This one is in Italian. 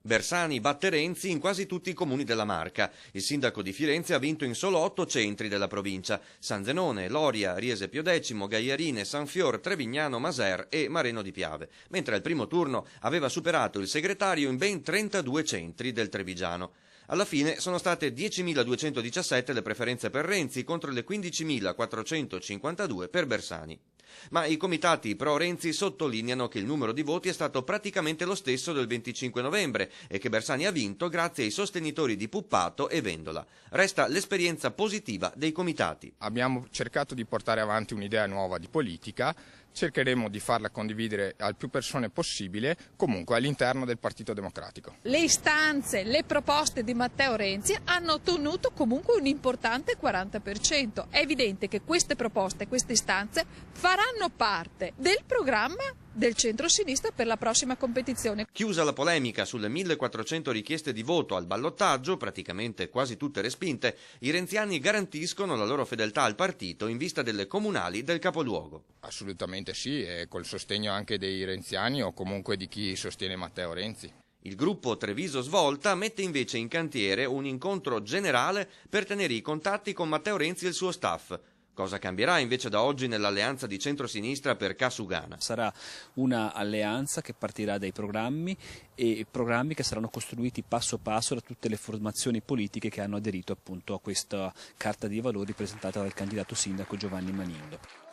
Bersani batte Renzi in quasi tutti i comuni della Marca. Il sindaco di Firenze ha vinto in solo 8 centri della provincia: San Zenone, Loria, Riese Pio X, Gagliarine, Sanfior, Trevignano, Maser e Mareno di Piave, mentre al primo turno aveva superato il segretario in ben 32 centri del Trevigiano. Alla fine sono state 10.217 le preferenze per Renzi contro le 15.452 per Bersani. Ma i comitati pro Renzi sottolineano che il numero di voti è stato praticamente lo stesso del 25 novembre e che Bersani ha vinto grazie ai sostenitori di Puppato e Vendola. Resta l'esperienza positiva dei comitati. Abbiamo cercato di portare avanti un'idea nuova di politica, cercheremo di farla condividere al più persone possibile, comunque all'interno del Partito Democratico. Le istanze, le proposte di Matteo Renzi hanno ottenuto comunque un importante 40%. È evidente che queste proposte, queste istanze faranno parte del programma del centro-sinistra per la prossima competizione. Chiusa la polemica sulle 1.400 richieste di voto al ballottaggio, praticamente quasi tutte respinte, i renziani garantiscono la loro fedeltà al partito in vista delle comunali del capoluogo. Assolutamente sì, e col sostegno anche dei renziani o comunque di chi sostiene Matteo Renzi. Il gruppo Treviso Svolta mette invece in cantiere un incontro generale per tenere i contatti con Matteo Renzi e il suo staff. Cosa cambierà invece da oggi nell'alleanza di centrosinistra per Casugana? Sarà una alleanza che partirà dai programmi e programmi che saranno costruiti passo passo da tutte le formazioni politiche che hanno aderito appunto a questa carta di valori presentata dal candidato sindaco Giovanni Manindo.